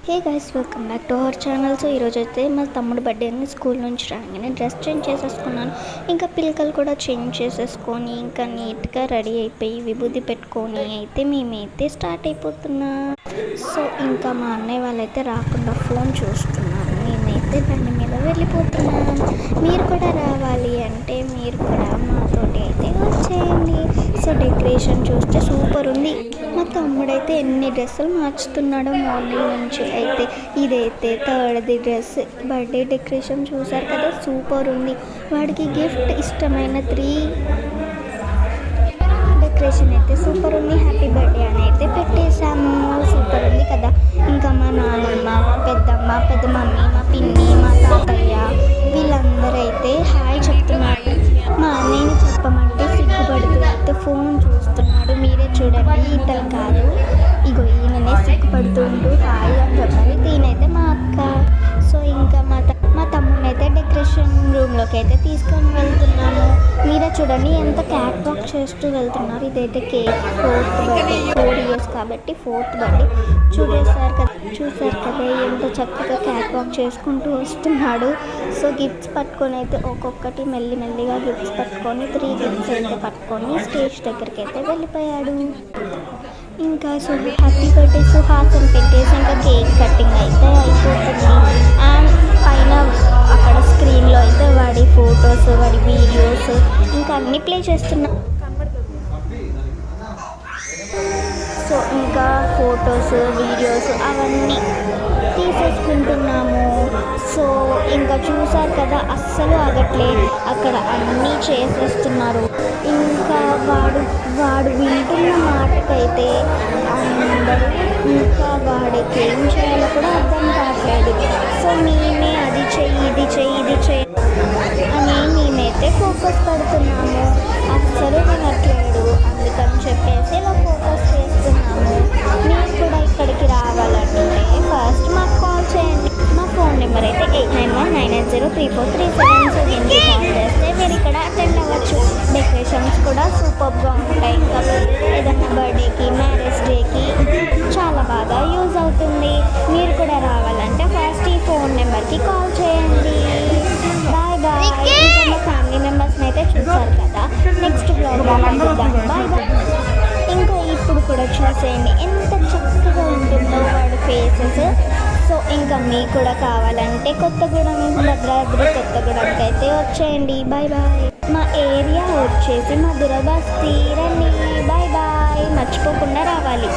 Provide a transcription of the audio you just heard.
Hey guys, welcome back to our channel. So ఈరోజు అయితే మా తమ్ముడు బర్త్డే అని స్కూల్ నుంచి రాగానే డ్రెస్ చేంజ్ చేసేసుకున్నాను. ఇంకా పిల్లకలు కూడా చేంజ్ చేసేసుకొని ఇంకా నీట్గా రెడీ అయిపోయి విభూతి పెట్టుకొని అయితే మేమైతే స్టార్ట్ అయిపోతున్నాం. సో ఇంకా మా అన్నయ్య వాళ్ళైతే రాకుండా ఫోన్ చూస్తున్నారు. మేమైతే బండి మీద వెళ్ళిపోతున్నాం. మీరు కూడా రావాలి అంటే మీరు కూడా మాతోటి అయితే వచ్చేయండి. సో డెకరేషన్ చూస్తే సూపర్ ఉంది. మా తమ్ముడైతే ఎన్ని డ్రెస్సులు మార్చుతున్నాడో మార్నింగ్ నుంచి. అయితే ఇదైతే థర్డ్ది డ్రెస్. బర్త్డే డెకరేషన్ చూసారు కదా, సూపర్ ఉంది. వాడికి గిఫ్ట్ ఇష్టమైన 3 డెకరేషన్ అయితే సూపర్ ఉంది. హ్యాపీ బర్త్డే అని అయితే పెట్టేశాము. సూపర్ ఉంది కదా. ఇంకా మా నాన్నమ్మ, పెద్దమ్మ, పెద్ద మమ్మీ, మా పిన్ని, మా తాతయ్య వీళ్ళందరూ అయితే హాయ్ చెప్తున్నారు. మా అన్నయ్యని చెప్పమంటే సిగ్గుపడుతూ అయితే ఫోన్ చూస్తున్నాడు. మీరే చూడండి, ఇతను కాదు, ఇగో ఈయననే సిగ్గుపడుతుంటూ హాయ్ అని చెప్పాలి. దీనైతే మా అక్క. సో ఇంకా మా తమ్ముడిని అయితే డెకరేషన్ రూమ్లోకి అయితే తీసుకొని వెళ్తున్నాము. మీరే చూడండి ఎంత క్యాట్ వాక్ చేస్తూ వెళ్తున్నారు. ఇదైతే కేక్ 4th బర్త్డే, 4 years కాబట్టి 4th బర్త్డే. చూసారు కదా ఎంత చక్కగా క్యాట్ వాక్ చేసుకుంటూ వస్తున్నాడు. సో గిఫ్ట్స్ పట్టుకొని అయితే ఒక్కొక్కటి మెల్లిమెల్లిగా గిఫ్ట్స్ పట్టుకొని 3 గిఫ్ట్స్ అయితే పట్టుకొని స్టేజ్ దగ్గరికి అయితే వెళ్ళిపోయాడు. ఇంకా హ్యాపీ బర్త్డే సుహాస్ అని పెట్టేసి ఇంకా కేక్ కటింగ్ అయితే అయిపోతుంది. అండ్ పైన అక్కడ స్క్రీన్లో అయితే వాడి ఫొటోస్, వాడి వీడియోస్ ఇంకా అన్నీ ప్లే చేస్తున్నా. సో ఇంకా ఫొటోస్, వీడియోస్ అవన్నీ తీసేసుకుంటున్నాము. సో ఇంకా చూసారు కదా, అస్సలు ఆగట్లే, అక్కడ అన్నీ చేసేస్తున్నారు. ఇంకా వాడు వింటున్న మాటకైతే అందరూ ఇంకా వాడికి ఏం చేయాలో కూడా అర్థం కావట్లేదు. సో మేమే అది చెయ్యి, ఇది చెయ్యి, ఇది చెయ్యి అని మేమైతే ఫోకస్ పెడుతున్నాము. అస్సలు వినట్లేడు. అందుకని చెప్పేసి ఇలా ఫోకస్ చేస్తున్నాము. మీరు కూడా ఇక్కడికి రావాలంటే ఫస్ట్ మాకు కాల్ చేయండి. మా ఫోన్ నెంబర్ అయితే 8919903437. సో దీనికి కాల్ చేస్తే మీరు ఇక్కడ అటెండ్ అవ్వచ్చు. డెకరేషన్స్ కూడా సూపర్గా ఉంటాయి. ఇంకా ఏదైనా బర్త్డేకి, మ్యారేజ్ డేకి చాలా బాగా యూజ్ అవుతుంది. మీరు కూడా రావాలంటే ఫస్ట్ ఈ ఫోన్ నెంబర్కి కాల్ చేయండి. Bye bye. ఇంకా మా ఫ్యామిలీ మెంబర్స్ని అయితే చూసారు కదా, నెక్స్ట్ బ్లాగ్లో కలుద్దాం. Bye bye. ఇంకా ఇప్పుడు కూడా చూసేయండి ఎంత చక్కగా ఉంటుందో వాడి ఫేసెస్. సో ఇంకా మీకు కూడా కావాలంటే కొత్తగూడెం, భద్రాద్రి కొత్తగూడెంకి అయితే వచ్చేయండి. Bye bye. మా ఏరియా వచ్చేసి మధుర బస్తీ. రండి, బాయ్ బాయ్. మర్చిపోకుండా రావాలి.